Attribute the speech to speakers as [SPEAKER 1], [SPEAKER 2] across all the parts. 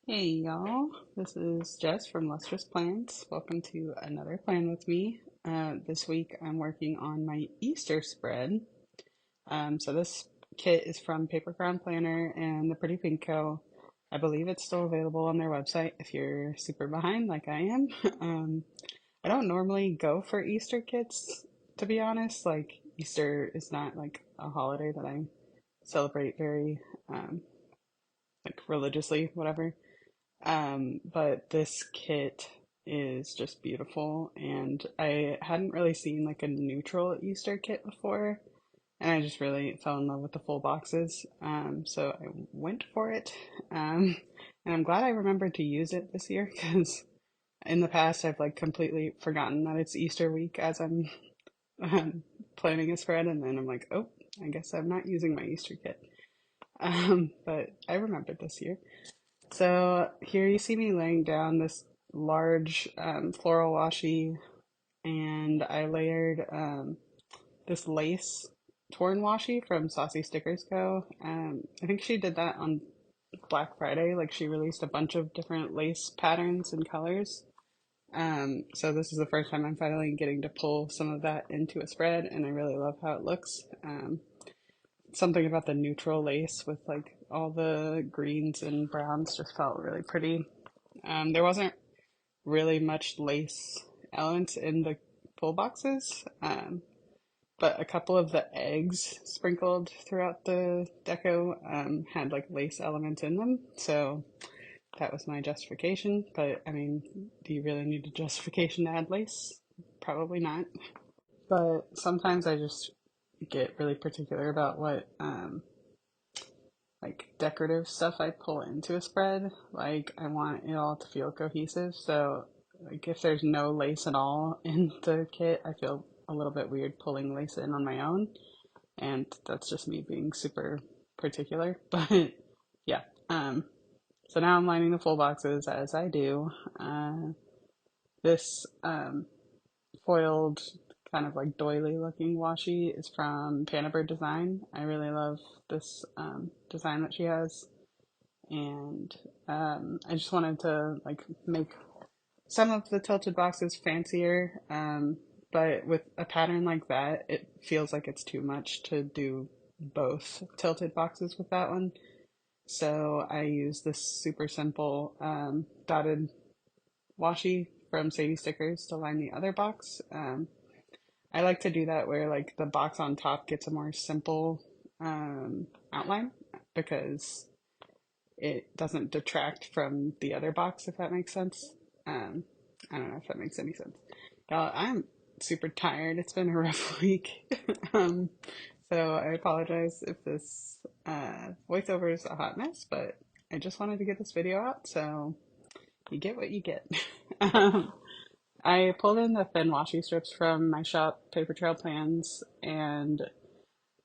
[SPEAKER 1] Hey y'all, this is Jess from Lustrous Plans. Welcome to another plan with me. This week I'm working on my Easter spread. So this kit is from Paper Crown Planner and the Pretty Pink Co. I believe it's still available on their website if you're super behind like I am. I don't normally go for Easter kits, to be honest. Like Easter is not like a holiday that I celebrate very like religiously, whatever. But this kit is just beautiful, and I hadn't really seen like a neutral Easter kit before, and I just really fell in love with the full boxes. So I went for it, and I'm glad I remembered to use it this year because in the past I've like completely forgotten that it's Easter week as I'm planning a spread, and then I'm like, oh, I guess I'm not using my Easter kit. But I remembered this year. So here you see me laying down this large floral washi, and I layered this lace torn washi from Saucy Stickers Co. I think she did that on Black Friday. Like she released a bunch of different lace patterns and colors. So this is the first time I'm finally getting to pull some of that into a spread, and I really love how it looks. Something about the neutral lace with like all the greens and browns just felt really pretty. There wasn't really much lace elements in the full boxes, but a couple of the eggs sprinkled throughout the deco had like lace elements in them. So that was my justification. But I mean, do you really need a justification to add lace? Probably not. But sometimes I just get really particular about what like decorative stuff I pull into a spread. Like I want it all to feel cohesive. So like if there's no lace at all in the kit, I feel a little bit weird pulling lace in on my own. And that's just me being super particular. But yeah. So now I'm lining the full boxes as I do. This foiled kind of like doily looking washi is from Panabird Design. I really love this design that she has, and I just wanted to like make some of the tilted boxes fancier, but with a pattern like that it feels like it's too much to do both tilted boxes with that one. So I use this super simple dotted washi from Sadie Stickers to line the other box. I like to do that where like the box on top gets a more simple outline because it doesn't detract from the other box, if that makes sense. Um, I don't know if that makes any sense. Y'all, I'm super tired. It's been a rough week. um, so I apologize if this voiceover is a hot mess, but I just wanted to get this video out, so you get what you get. um, I pulled in the thin washi strips from my shop, Paper Trail Plans, and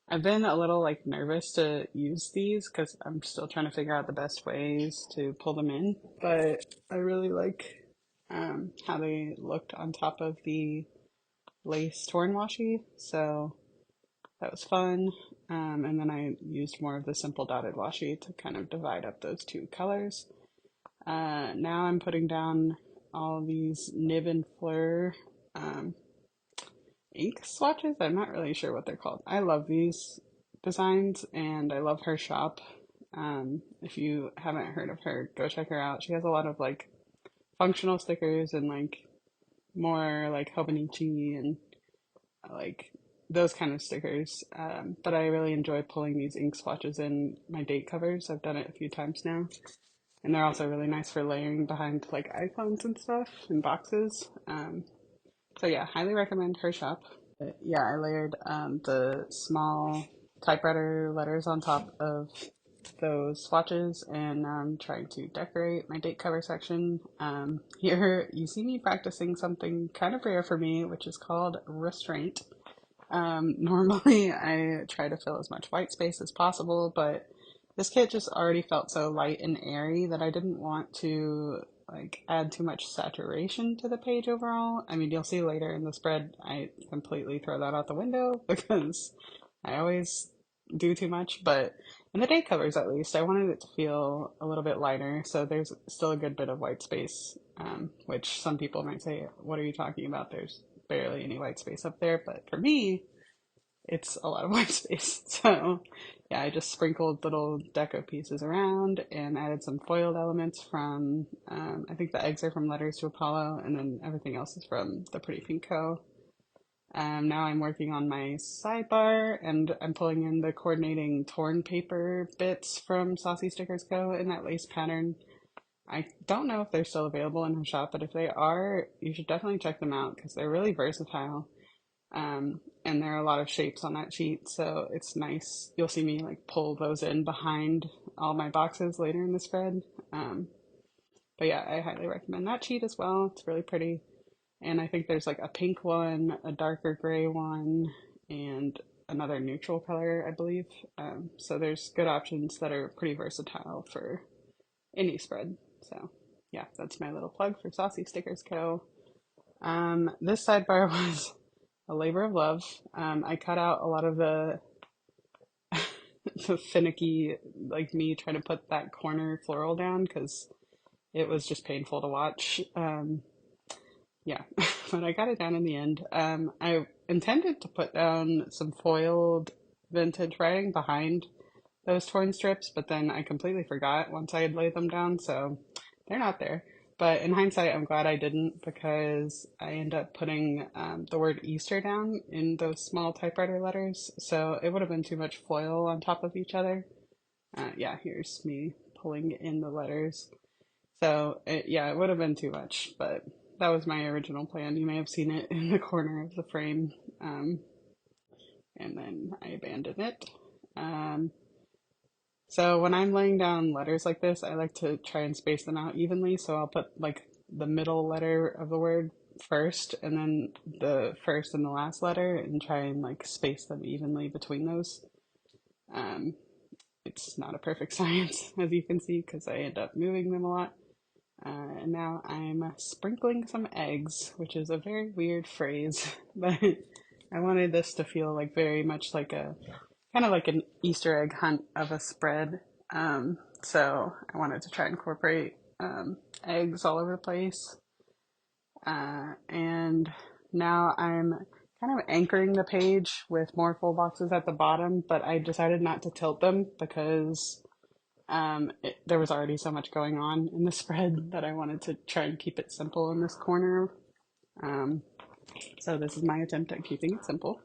[SPEAKER 1] I've been a little like nervous to use these because I'm still trying to figure out the best ways to pull them in. But I really like how they looked on top of the lace torn washi, so that was fun. And then I used more of the simple dotted washi to kind of divide up those two colors. Now I'm putting down all these nib and fleur um, ink swatches. I'm not really sure what they're called. I love these designs and I love her shop. If you haven't heard of her, go check her out. She has a lot of like functional stickers and like more like Hobonichi and like those kind of stickers. But I really enjoy pulling these ink swatches in my date covers. I've done it a few times now. And they're also really nice for layering behind like iPhones and stuff and boxes. So yeah, highly recommend her shop. Yeah, I layered the small typewriter letters on top of those swatches, and now I'm trying to decorate my date cover section. Here you see me practicing something kind of rare for me, which is called restraint. Normally I try to fill as much white space as possible, but this kit just already felt so light and airy that I didn't want to like add too much saturation to the page overall. I mean, you'll see later in the spread, I completely throw that out the window because I always do too much, but in the day covers at least, I wanted it to feel a little bit lighter, so there's still a good bit of white space, which some people might say, what are you talking about? There's barely any white space up there, but for me, it's a lot of white space. So yeah, I just sprinkled little deco pieces around and added some foiled elements from, I think the eggs are from Letters to Apollo, and then everything else is from the Pretty Pink Co. Now I'm working on my sidebar and I'm pulling in the coordinating torn paper bits from Saucy Stickers Co. in that lace pattern. I don't know if they're still available in her shop, but if they are, you should definitely check them out because they're really versatile. And there are a lot of shapes on that sheet, so it's nice. You'll see me like pull those in behind all my boxes later in the spread. Um, but yeah, I highly recommend that sheet as well. It's really pretty. And I think there's like a pink one, a darker gray one, and another neutral color, I believe. So there's good options that are pretty versatile for any spread. So yeah, that's my little plug for Saucy Stickers Co. This sidebar was a labor of love. I cut out a lot of the finicky, like me trying to put that corner floral down because it was just painful to watch. Yeah, but I got it down in the end. I intended to put down some foiled vintage writing behind those torn strips, but then I completely forgot once I had laid them down, so they're not there. But in hindsight, I'm glad I didn't because I ended up putting the word Easter down in those small typewriter letters, so it would have been too much foil on top of each other. Yeah, here's me pulling in the letters. So yeah, it would have been too much, but that was my original plan. You may have seen it in the corner of the frame, and then I abandoned it. Um, so when I'm laying down letters like this, I like to try and space them out evenly. So I'll put like the middle letter of the word first, and then the first and the last letter, and try and like space them evenly between those. Um, it's not a perfect science, as you can see, because I end up moving them a lot. And now I'm sprinkling some eggs, which is a very weird phrase, but I wanted this to feel like very much like a kind of like an Easter egg hunt of a spread. So I wanted to try and incorporate eggs all over the place. And now I'm kind of anchoring the page with more full boxes at the bottom, but I decided not to tilt them because there was already so much going on in the spread that I wanted to try and keep it simple in this corner. Um, so this is my attempt at keeping it simple.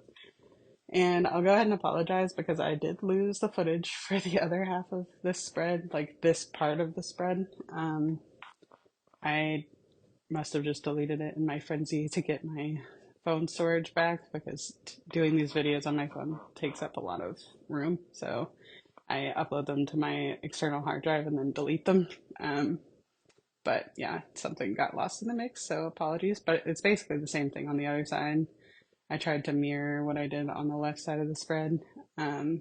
[SPEAKER 1] And I'll go ahead and apologize because I did lose the footage for the other half of this spread, like this part of the spread. I must have just deleted it in my frenzy to get my phone storage back because doing these videos on my phone takes up a lot of room. So I upload them to my external hard drive and then delete them. But yeah, something got lost in the mix, so apologies. But it's basically the same thing on the other side. I tried to mirror what I did on the left side of the spread.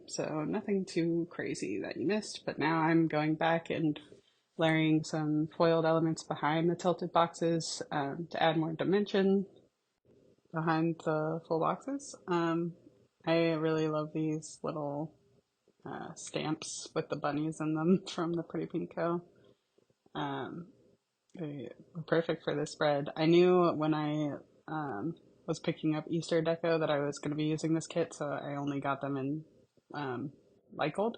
[SPEAKER 1] So nothing too crazy that you missed, but now I'm going back and layering some foiled elements behind the tilted boxes to add more dimension behind the full boxes. I really love these little stamps with the bunnies in them from the Pretty Pink Co. Um, they were perfect for this spread. I knew when I was picking up Easter deco that I was going to be using this kit, so I only got them in light gold.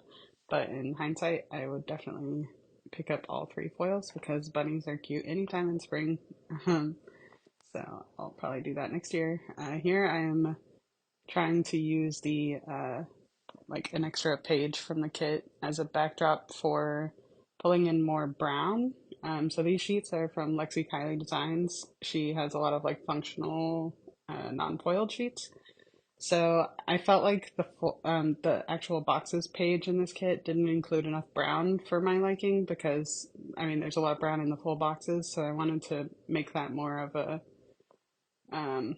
[SPEAKER 1] But in hindsight, I would definitely pick up all three foils because bunnies are cute anytime in spring. So I'll probably do that next year. Here I am trying to use the like an extra page from the kit as a backdrop for pulling in more brown. So these sheets are from Lexi Kylie Designs. She has a lot of like functional non-foiled sheets. So I felt like the actual boxes page in this kit didn't include enough brown for my liking because I mean there's a lot of brown in the full boxes, so I wanted to make that more of a um,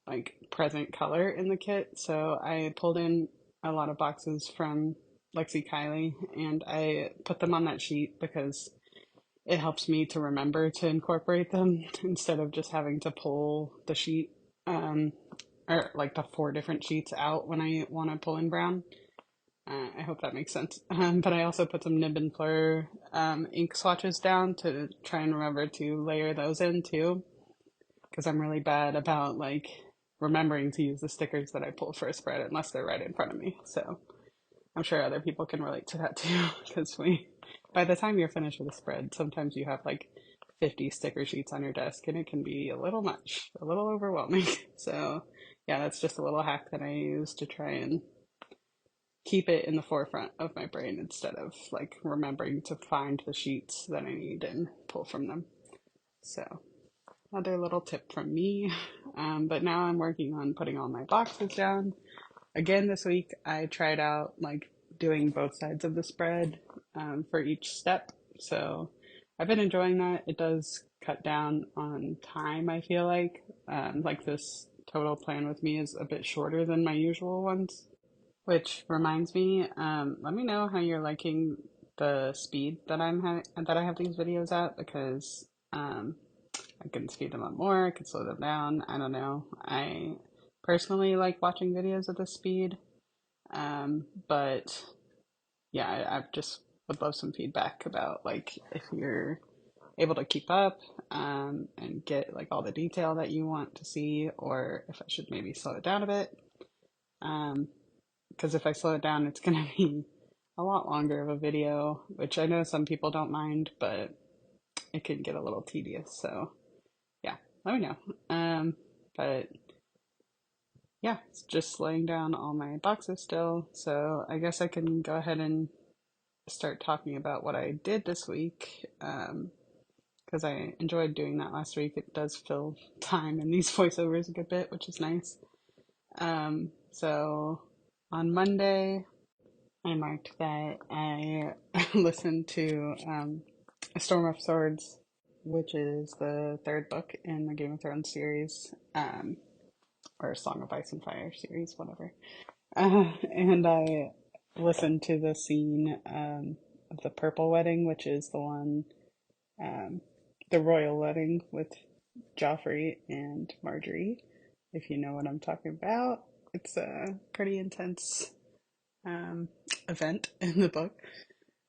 [SPEAKER 1] like present color in the kit. So I pulled in a lot of boxes from Lexi Kylie and I put them on that sheet because it helps me to remember to incorporate them instead of just having to pull the sheet or like the four different sheets out when I want to pull in brown. I hope that makes sense. But I also put some nib and fleur ink swatches down to try and remember to layer those in too, because I'm really bad about like remembering to use the stickers that I pull for a spread unless they're right in front of me. So I'm sure other people can relate to that too, because by the time you're finished with a spread, sometimes you have like 50 sticker sheets on your desk and it can be a little much, a little overwhelming. So yeah, that's just a little hack that I use to try and keep it in the forefront of my brain instead of like remembering to find the sheets that I need and pull from them. So another little tip from me. But now I'm working on putting all my boxes down. Again, this week I tried out like doing both sides of the spread for each step. So I've been enjoying that. It does cut down on time, I feel like this total plan with me is a bit shorter than my usual ones. Which reminds me, let me know how you're liking the speed that that I have these videos at because I can speed them up more, I can slow them down. I don't know. I personally like watching videos at this speed, but yeah, I just would love some feedback about like if you're able to keep up and get like all the detail that you want to see, or if I should maybe slow it down a bit. Um, because if I slow it down, it's gonna be a lot longer of a video, which I know some people don't mind, but it can get a little tedious. So yeah, let me know. But yeah, it's just laying down all my boxes still. So I guess I can go ahead and start talking about what I did this week. Because I enjoyed doing that last week. It does fill time in these voiceovers a good bit, which is nice. So on Monday, I marked that I listened to A Storm of Swords, which is the third book in the Game of Thrones series, or Song of Ice and Fire series, whatever. And I listened to the scene of the Purple Wedding, which is the one, um, the royal wedding with Joffrey and Marjorie, if you know what I'm talking about. It's a pretty intense um, event in the book.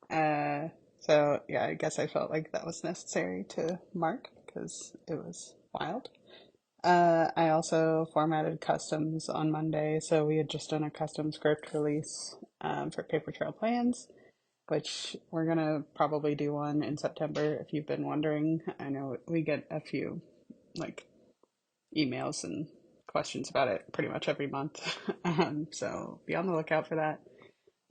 [SPEAKER 1] Uh, so yeah, I guess I felt like that was necessary to mark because it was wild. I also formatted customs on Monday, so we had just done a custom script release for Paper Trail Plans, which we're gonna probably do one in September if you've been wondering. I know we get a few like emails and questions about it pretty much every month, so be on the lookout for that.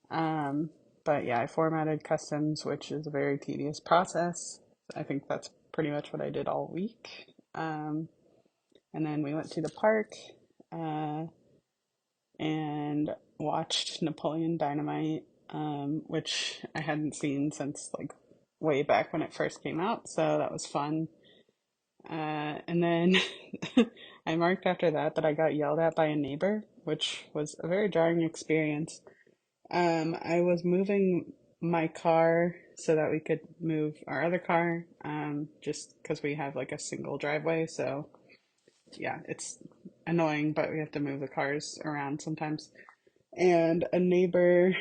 [SPEAKER 1] Um, but yeah, I formatted customs, which is a very tedious process. I think that's pretty much what I did all week. And then we went to the park uh, and watched Napoleon Dynamite, which I hadn't seen since like way back when it first came out. So that was fun. And then I marked after that I got yelled at by a neighbor, which was a very jarring experience. I was moving my car so that we could move our other car, just because we have like a single driveway. So yeah, it's annoying, but we have to move the cars around sometimes. And a neighbor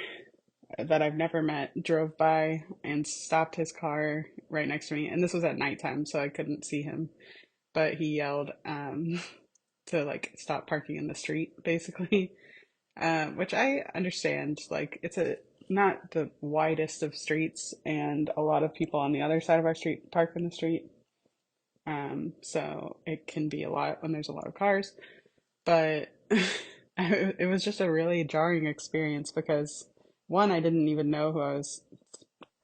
[SPEAKER 1] that I've never met drove by and stopped his car right next to me. And this was at nighttime, so I couldn't see him, but he yelled to like stop parking in the street, basically. Which I understand. Like, it's a not the widest of streets, and a lot of people on the other side of our street park in the street. So it can be a lot when there's a lot of cars. But it was just a really jarring experience because one, I didn't even know who I was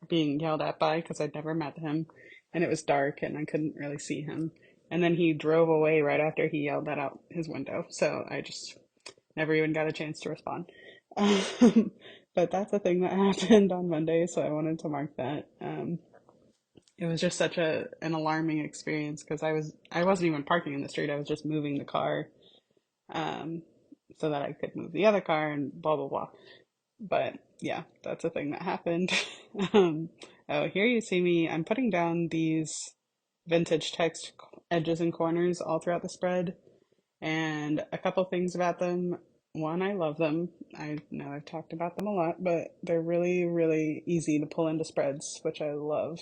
[SPEAKER 1] being yelled at by because I'd never met him, and it was dark and I couldn't really see him. And then he drove away right after he yelled that out his window. So I just never even got a chance to respond. But that's a thing that happened on Monday, so I wanted to mark that. It was just such a an alarming experience because I wasn't even parking in the street. I was just moving the car um, so that I could move the other car and blah blah blah. But yeah, that's a thing that happened. um, oh, here you see me. I'm putting down these vintage text edges and corners all throughout the spread, and a couple things about them. one, I love them. I know I've talked about them a lot, but they're really, really easy to pull into spreads, which I love.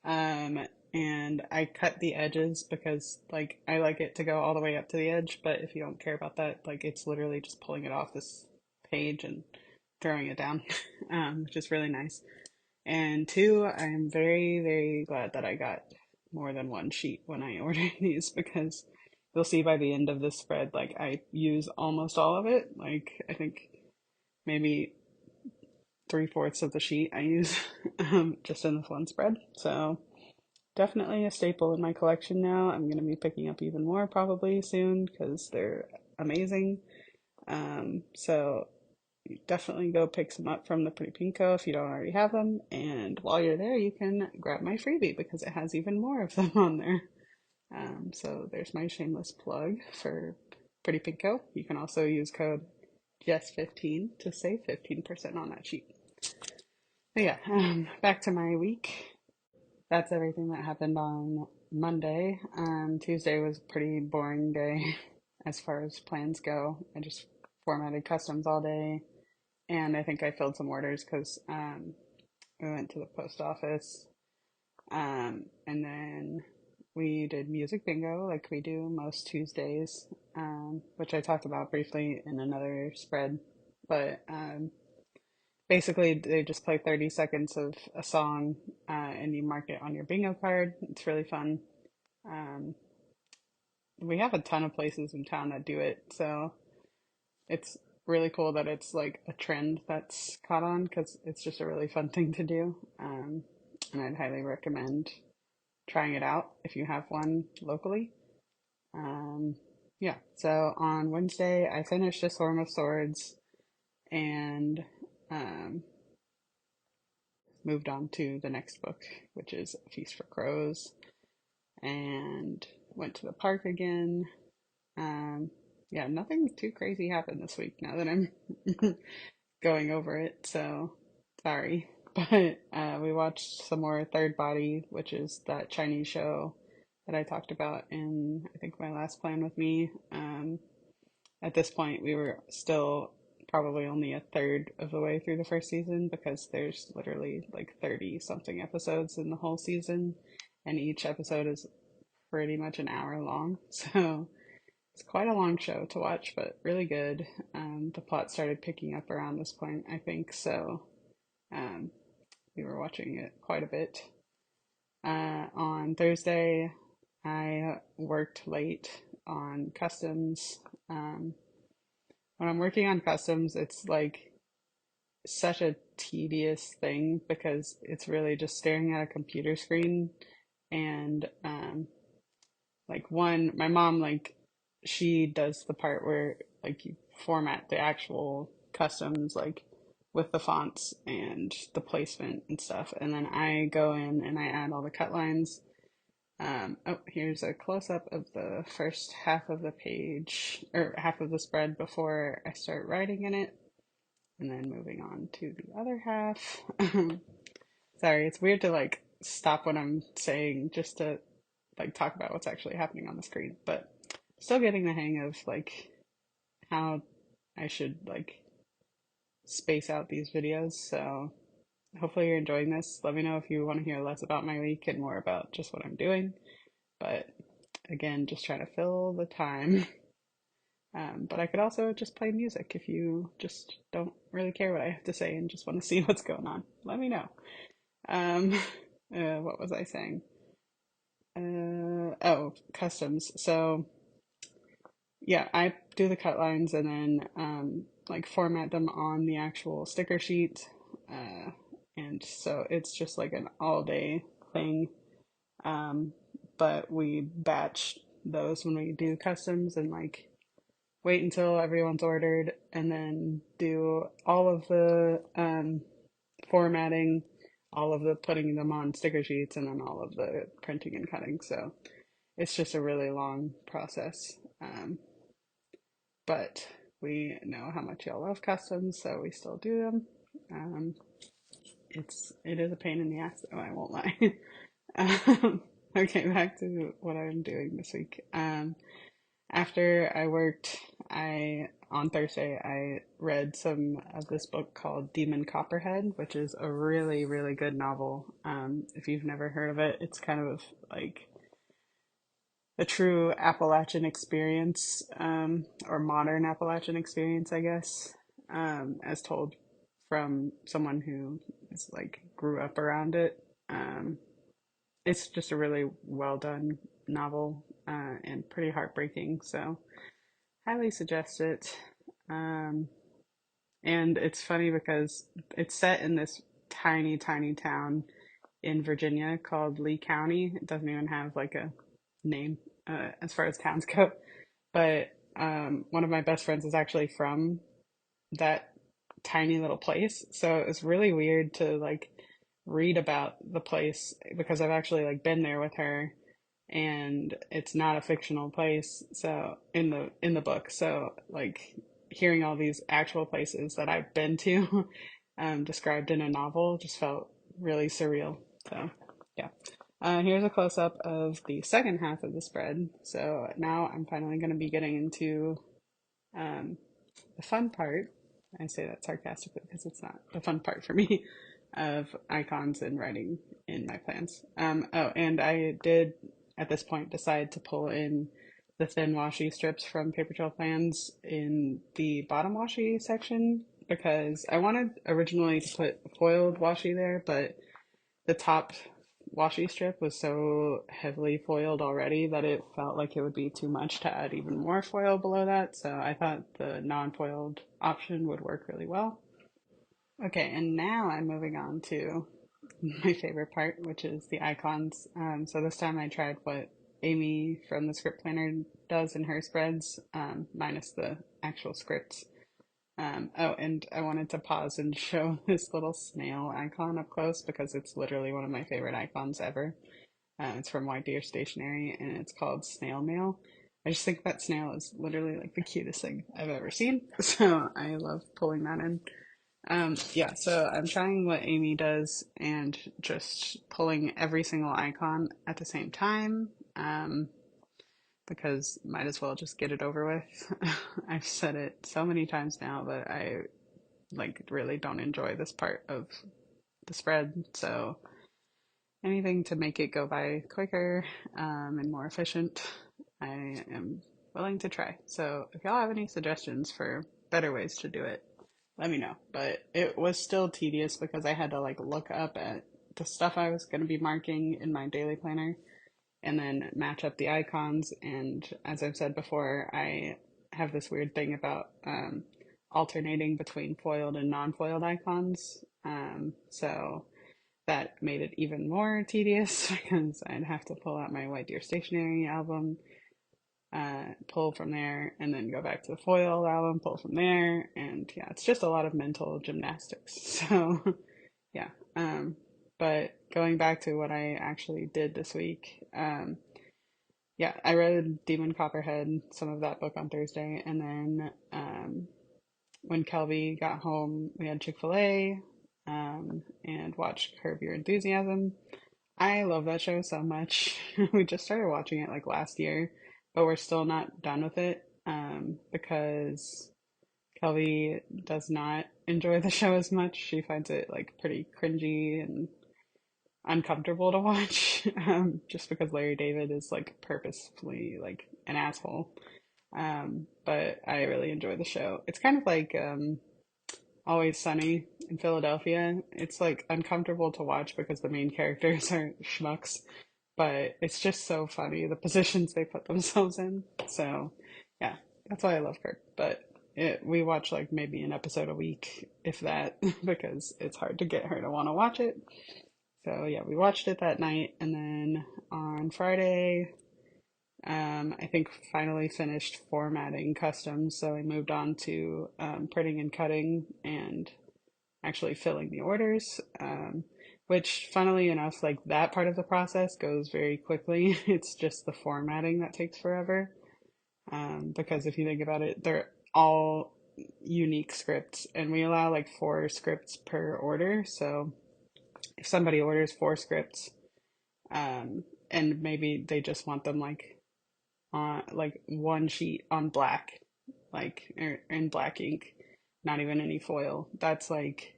[SPEAKER 1] Um, and I cut the edges because like I like it to go all the way up to the edge, but if you don't care about that, like it's literally just pulling it off this page and throwing it down, which is really nice. And two, I'm very, very glad that I got more than one sheet when I ordered these because you'll see by the end of this spread, like I use almost all of it. Like I think maybe three-fourths of the sheet I use just in this one spread. So definitely a staple in my collection now. I'm going to be picking up even more probably soon because they're amazing. So definitely go pick some up from the Pretty Pinko if you don't already have them. And while you're there, you can grab my freebie because it has even more of them on there. So there's my shameless plug for Pretty Pinko. You can also use code JESS15 to save 15% on that sheet. But yeah, back to my week. That's everything that happened on Monday. Tuesday was a pretty boring day as far as plans go. I just formatted customs all day, and I think I filled some orders because we went to the post office. And then we did music bingo like we do most Tuesdays, which I talked about briefly in another spread. But basically, they just play 30 seconds of a song and you mark it on your bingo card. It's really fun. Um, we have a ton of places in town that do it, so it's really cool that it's like a trend that's caught on because it's just a really fun thing to do. And I'd highly recommend trying it out if you have one locally. Um, yeah, so on Wednesday, I finished A Swarm of Swords and um, moved on to the next book, which is A Feast for Crows, and went to the park again. Yeah, nothing too crazy happened this week now that I'm going over it, so sorry. But we watched some more Third Body, which is that Chinese show that I talked about in, I think, my last plan with me. At this point, we were still probably only a third of the way through the first season because there's literally like 30 something episodes in the whole season, and each episode is pretty much an hour long. So it's quite a long show to watch, but really good. The plot started picking up around this point, I think, so um, we were watching it quite a bit. On Thursday, I worked late on customs. Um, when I'm working on customs, it's like such a tedious thing because it's really just staring at a computer screen and like one my mom like she does the part where like you format the actual customs like with the fonts and the placement and stuff, and then I go in and I add all the cut lines. Oh, here's a close-up of the first half of the page or half of the spread before I start writing in it, and then moving on to the other half. Sorry, it's weird to like stop what I'm saying just to like talk about what's actually happening on the screen, but still getting the hang of like how I should like space out these videos. So hopefully you're enjoying this. Let me know if you want to hear less about my week and more about just what I'm doing. But again, just trying to fill the time. But I could also just play music if you just don't really care what I have to say and just want to see what's going on. Let me know. Um, what was I saying? Oh, customs. So yeah, I do the cut lines and then like format them on the actual sticker sheet. Uh, and so it's just like an all day thing. Um, but we batch those when we do customs and like wait until everyone's ordered and then do all of the formatting, all of the putting them on sticker sheets, and then all of the printing and cutting. So it's just a really long process. But we know how much y'all love customs, so we still do them. Um, it is a pain in the ass, though, I won't lie. Okay, back to what I'm doing this week. After I worked, I on Thursday, I read some of this book called Demon Copperhead, which is a really, really good novel. If you've never heard of it, it's kind of like a true Appalachian experience, or modern Appalachian experience, I guess, as told from someone who is like grew up around it. It's just a really well done novel, and pretty heartbreaking. So highly suggest it. Um, and it's funny because it's set in this tiny, tiny town in Virginia called Lee County. It doesn't even have like a name, as far as towns go. But one of my best friends is actually from that tiny little place. So it was really weird to like read about the place because I've actually like been there with her, and it's not a fictional place. So in the book, so like hearing all these actual places that I've been to described in a novel just felt really surreal. So yeah. Here's a close up of the second half of the spread. So now I'm finally going to be getting into um, the fun part. I say that sarcastically because it's not the fun part for me of icons and writing in my plans. Oh, and I did at this point decide to pull in the thin washi strips from Paper Trail Plans in the bottom washi section because I wanted originally to put foiled washi there, but the top washi strip was so heavily foiled already that it felt like it would be too much to add even more foil below that. So I thought the non-foiled option would work really well. Okay, and now I'm moving on to my favorite part, which is the icons. So this time I tried what Amy from the script planner does in her spreads, minus the actual scripts. Oh, and I wanted to pause and show this little snail icon up close because it's literally one of my favorite icons ever. It's from White Deer Stationery and it's called Snail Mail. I just think that snail is literally like the cutest thing I've ever seen. So I love pulling that in. Yeah, so I'm trying what Amy does and just pulling every single icon at the same time. Because might as well just get it over with. I've said it so many times now, but I like really don't enjoy this part of the spread. So anything to make it go by quicker, and more efficient, I am willing to try. So if y'all have any suggestions for better ways to do it, let me know. But it was still tedious because I had to like look up at the stuff I was going to be marking in my daily planner and then match up the icons. And as I've said before, I have this weird thing about alternating between foiled and non-foiled icons. So that made it even more tedious because I'd have to pull out my White Deer Stationery album, pull from there, and then go back to the foil album, pull from there. And yeah, it's just a lot of mental gymnastics. So yeah. But going back to what I actually did this week, yeah, I read Demon Copperhead, some of that book on Thursday, and then when Kelby got home, we had Chick-fil-A, and watched Curb Your Enthusiasm. I love that show so much. We just started watching it like last year, but we're still not done with it, because Kelby does not enjoy the show as much. She finds it like pretty cringy and uncomfortable to watch, just because Larry David is like purposefully like an asshole. But I really enjoy the show. It's kind of like Always Sunny in Philadelphia. It's like uncomfortable to watch because the main characters are schmucks, but it's just so funny the positions they put themselves in. So yeah, that's why I love her. But we watch like maybe an episode a week, if that, because it's hard to get her to want to watch it. So yeah, we watched it that night, and then on Friday, I think finally finished formatting customs. So we moved on to printing and cutting and actually filling the orders. Which, funnily enough, like that part of the process goes very quickly. It's just the formatting that takes forever. Because if you think about it, they're all unique scripts, and we allow like 4 scripts per order. So if somebody orders 4 scripts, and maybe they just want them like on like one sheet on black, like in black ink, not even any foil. That's like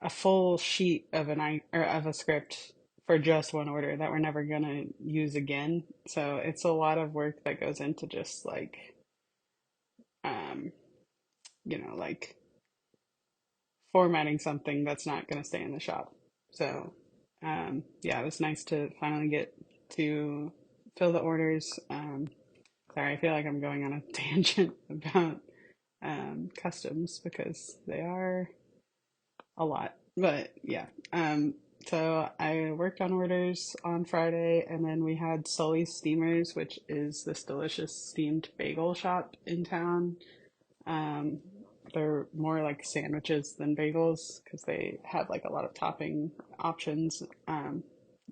[SPEAKER 1] a full sheet of or of a script for just one order that we're never gonna use again. So it's a lot of work that goes into just like um, like formatting something that's not gonna stay in the shop. So yeah, it was nice to finally get to fill the orders. Sorry, I feel like I'm going on a tangent about customs because they are a lot. But yeah, so I worked on orders on Friday, and then we had Sully's Steamers, which is this delicious steamed bagel shop in town. Um, they're more like sandwiches than bagels because they have like a lot of topping options.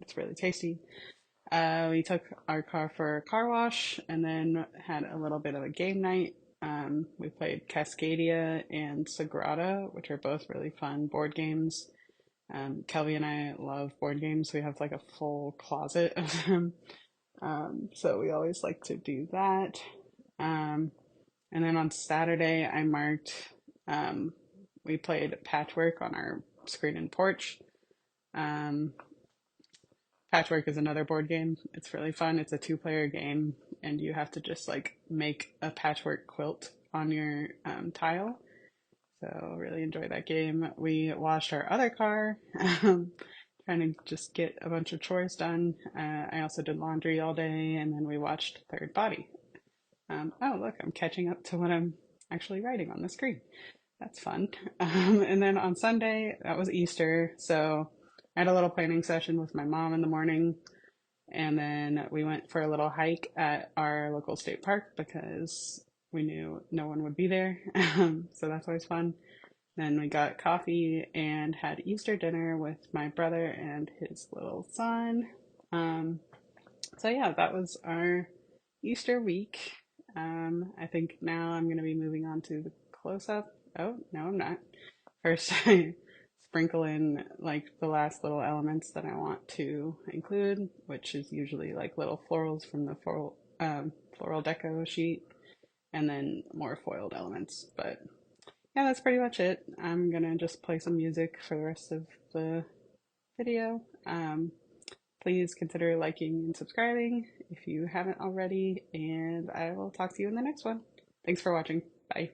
[SPEAKER 1] It's really tasty. We took our car for a car wash and then had a little bit of a game night. We played Cascadia and Sagrada, which are both really fun board games. Kelby and I love board games. We have like a full closet of them. So we always like to do that. Um, and then on Saturday, I marked, um, we played Patchwork on our screen and porch. Um, Patchwork is another board game. It's really fun. It's a two-player game, and you have to just like make a patchwork quilt on your tile. So really enjoy that game. We washed our other car, trying to just get a bunch of chores done. I also did laundry all day, and then we watched Third Body. Oh, look, I'm catching up to what I'm actually writing on the screen. That's fun. And then on Sunday, that was Easter, so I had a little planning session with my mom in the morning, and then we went for a little hike at our local state park because we knew no one would be there. So that's always fun. Then we got coffee and had Easter dinner with my brother and his little son. Um, so yeah, that was our Easter week. I think now I'm going to be moving on to the close up. Oh, no, I'm not. First, I sprinkle in like the last little elements that I want to include, which is usually like little florals from the floral deco sheet, and then more foiled elements. But yeah, that's pretty much it. I'm gonna just play some music for the rest of the video. Please consider liking and subscribing if you haven't already, and I will talk to you in the next one. Thanks for watching. Bye.